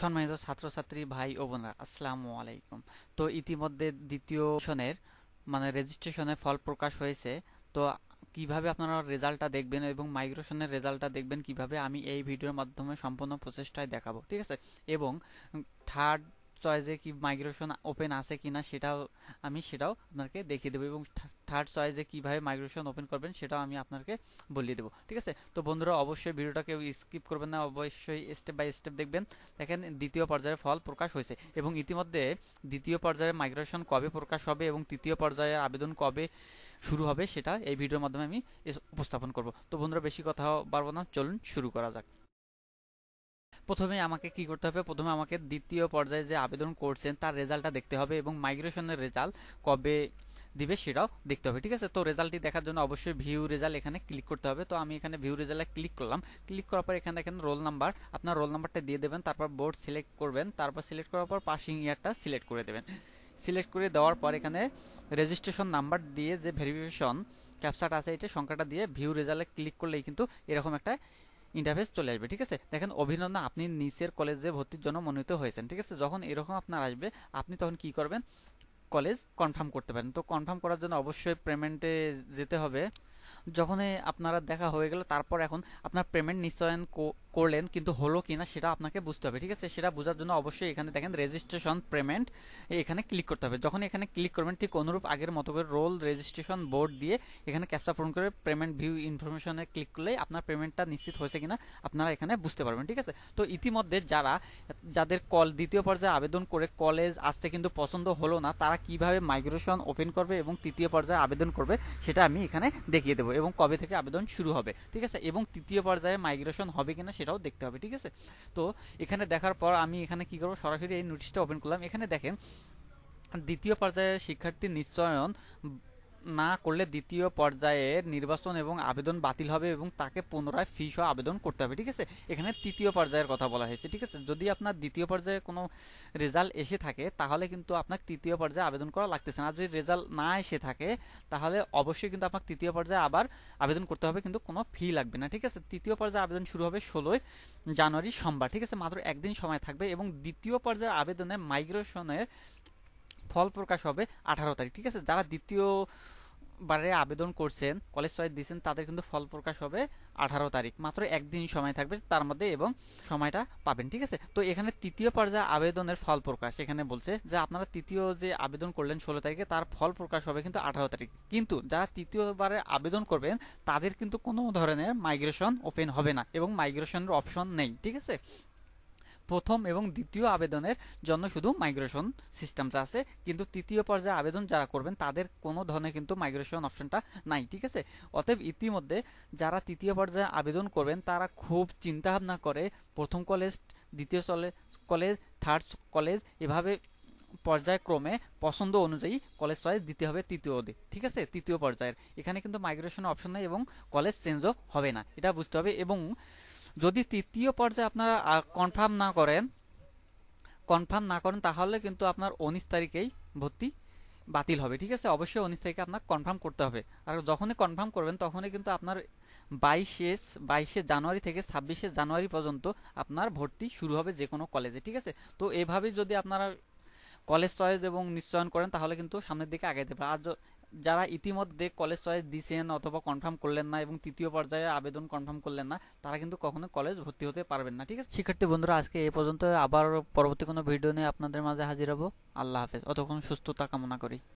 সম্মানিত ছাত্রছাত্রী ভাই ও বোনেরা, আসসালামু আলাইকুম। তো ইতিমধ্যে দ্বিতীয় সেশনের রেজিস্ট্রেশনের ফল প্রকাশ হয়েছে। তো কিভাবে আপনারা রেজাল্টটা দেখবেন এবং মাইগ্রেশনের রেজাল্টটা দেখবেন কিভাবে, আমি এই ভিডিওর মাধ্যমে সম্পূর্ণ প্রচেষ্টায় দেখাবো, ঠিক আছে। এবং থার্ড চয়েসে কি মাইগ্রেশন ওপেন আছে কিনা সেটাও আপনাকে দেখিয়ে দেবো, এবং থার্ড চয়েসে কিভাবে মাইগ্রেশন ওপেন করবেন সেটাও আমি আপনাকে বলিয়ে দেবো, ঠিক আছে। তো বন্ধুরা, অবশ্যই ভিডিওটা কেউ স্কিপ করবেন না, অবশ্যই স্টেপ বাই স্টেপ দেখবেন। দেখেন, দ্বিতীয় পর্যায়ের ফল প্রকাশ হয়েছে এবং ইতিমধ্যে দ্বিতীয় পর্যায়ে মাইগ্রেশন কবে প্রকাশ হবে এবং তৃতীয় পর্যায়ে আবেদন কবে শুরু হবে সেটা এই ভিডিওর মাধ্যমে আমি উপস্থাপন করব। তো বন্ধুরা, বেশি কথা বাড়বো না, চলুন শুরু করা যাক। প্রথমে আমাকে কি করতে হবে? প্রথমে আমাকে দ্বিতীয় পর্যায়ে যে আবেদন করছেন তার রেজাল্টটা দেখতে হবে এবং মাইগ্রেশনের রেজাল্ট কবে দিবে সেটাও দেখতে হবে, ঠিক আছে। তো রেজাল্টটি দেখার জন্য অবশ্যই ভিউ রেজাল্ট এখানে ক্লিক করতে হবে। তো আমি এখানে ভিউ রেজাল্টে ক্লিক করলাম। ক্লিক করার পর এখানে দেখেন রোল নাম্বার, আপনার রোল নাম্বারটা দিয়ে দেবেন, তারপর বোর্ড সিলেক্ট করবেন, তারপর সিলেক্ট করার পর পাসিং ইয়ারটা সিলেক্ট করে দেবেন। সিলেক্ট করে দেওয়ার পর এখানে রেজিস্ট্রেশন নাম্বার দিয়ে যে ভেরিফিকেশন ক্যাপচাটা আছে এটা সংখ্যাটা দিয়ে ভিউ রেজাল্টে ক্লিক করলেই কিন্তু এরকম একটা ইন্টারফেস চলে আসবে, ঠিক আছে। দেখেন, অভিনন্দন, আপনি নিচের কলেজে ভর্তির জন্য মনোনীত হয়েছেন, ঠিক আছে। যখন এরকম আপনার আসবে, আপনি তখন কি করবেন? কলেজ কনফার্ম করতে পারেন। তো কনফার্ম করার জন্য অবশ্যই পেমেন্টে যেতে হবে। যখন আপনারা দেখা হয়ে গেল, তারপর এখন আপনার পেমেন্ট নিশ্চয়ন করলেন, কিন্তু হলো কিনা সেটা আপনাকে বুঝতে হবে, ঠিক আছে। সেটা বোঝার জন্য অবশ্যই এখানে দেখেন রেজিস্ট্রেশন পেমেন্ট, এখানে ক্লিক করতে হবে। যখন এখানে ক্লিক করবেন, ঠিক অনুরূপ আগের মতো করে রোল রেজিস্ট্রেশন বোর্ড দিয়ে এখানে ক্যাপচা পূরণ করে পেমেন্ট ভিউ ইনফরমেশনে ক্লিক করলেই আপনার পেমেন্টটা নিশ্চিত হয়েছে কিনা আপনারা এখানে বুঝতে পারবেন, ঠিক আছে। তো ইতিমধ্যে যাদের দ্বিতীয় পর্যায়ে আবেদন করে কলেজ আসতে কিন্তু পছন্দ হলো না, তারা কিভাবে মাইগ্রেশন ওপেন করবে এবং তৃতীয় পর্যায়ে আবেদন করবে সেটা আমি এখানে দেখিয়ে দেবো, এবং কবে থেকে আবেদন শুরু হবে, ঠিক আছে। এবং তৃতীয় পর্যায়ে মাইগ্রেশন হবে কিনা সেটাও দেখতে হবে, ঠিক আছে। তো এখানে দেখার পর আমি এখানে কি করবো, সরাসরি এই নোটিশটা ওপেন করলাম। এখানে দেখেন, দ্বিতীয় পর্যায়ে শিক্ষার্থী নিশ্চয়ন না করলে দ্বিতীয় পর্যায়ের নির্বাচন এবং আবেদন বাতিল হবে এবং তাকে পুনরায় ফি সহ আবেদন করতে হবে, ঠিক আছে। এখানে তৃতীয় পর্যায়ের কথা বলা হয়েছে, ঠিক আছে। যদি আপনার দ্বিতীয় পর্যায়ে কোনো রেজাল্ট এসে থাকে তাহলে কিন্তু আপনার তৃতীয় পর্যায়ে আবেদন করা লাগতেছে না। আর যদি রেজাল্ট না এসে থাকে তাহলে অবশ্যই কিন্তু আপনার তৃতীয় পর্যায়ে আবার আবেদন করতে হবে, কিন্তু কোনো ফি লাগবে না, ঠিক আছে। তৃতীয় পর্যায়ে আবেদন শুরু হবে 16 জানুয়ারি সোমবার, ঠিক আছে। মাত্র একদিন সময় থাকবে এবং দ্বিতীয় পর্যায়ের আবেদনে মাইগ্রেশনের ফল প্রকাশ হবে 18 তারিখ, ঠিক আছে। যারা দ্বিতীয় বারে আবেদন করছেন, কলেজ চয়েস দিয়েছেন, তাদের কিন্তু ফল প্রকাশ হবে 18 তারিখ। মাত্র একদিন সময় থাকবে তার মধ্যে এবং সময়টা পাবেন, ঠিক আছে। তো এখানে তৃতীয় পর্যায়ে আবেদনের ফল প্রকাশ এখানে বলছে যে আপনারা তৃতীয় যে আবেদন করলেন 16 তারিখে, তার ফল প্রকাশ হবে কিন্তু 18 তারিখ। কিন্তু যারা তৃতীয়বারে আবেদন করবেন তাদের কিন্তু কোনো ধরনের মাইগ্রেশন ওপেন হবে না এবং মাইগ্রেশনের অপশন নেই, ঠিক আছে। প্রথম এবং দ্বিতীয় আবেদনের জন্য শুধু মাইগ্রেশন সিস্টেমটা আছে, কিন্তু তৃতীয় পর্যায়ে আবেদন যারা করবেন তাদের কোনো ধরনের কিন্তু মাইগ্রেশন অপশনটা নাই, ঠিক আছে। অতএব ইতিমধ্যে যারা তৃতীয় পর্যায়ে আবেদন করবেন তারা খুব চিন্তা ভাবনা করে প্রথম কলেজ, দ্বিতীয় কলেজ, থার্ড কলেজ, এভাবে পর্যায়ক্রমে পছন্দ অনুযায়ী কলেজ চয়েস দিতে হবে ঠিক আছে, তৃতীয় পর্যায়ের। এখানে কিন্তু মাইগ্রেশন অপশন নেই এবং কলেজ চেঞ্জও হবে না, এটা বুঝতে হবে। এবং যদি তৃতীয় পর্যায়ে আপনারা কনফার্ম না করেন তাহলে কিন্তু আপনার 19 তারিখেই ভর্তি বাতিল হবে, ঠিক আছে। অবশ্যই 19 তারিখে আপনার কনফার্ম করতে হবে। আর যখনই কনফার্ম করবেন তখনই কিন্তু আপনার 22শে জানুয়ারি থেকে 26শে জানুয়ারি পর্যন্ত আপনার ভর্তি শুরু হবে যে কোনো কলেজে, ঠিক আছে। তো এভাবেই যদি আপনারা কলেজ চয়েস এবং নিশ্চয়ন করেন তাহলে কিন্তু সামনের দিকে আগাইতে পারে। আর যারা ইতিমধ্যে কলেজ চয়েস দিয়েছেন অথবা কনফার্ম করলেন না এবং তৃতীয় পর্যায়ে আবেদন কনফার্ম করলেন না, তারা কিন্তু কখনো কলেজ ভর্তি হতে পারবেন না, ঠিক আছে। শিক্ষার্থী বন্ধুরা, আজকে এই পর্যন্ত। আবার পরবর্তী কোনো ভিডিও নিয়ে আপনাদের মাঝে হাজির হব। আল্লাহ হাফেজ। অতক্ষণ সুস্থতা কামনা করি।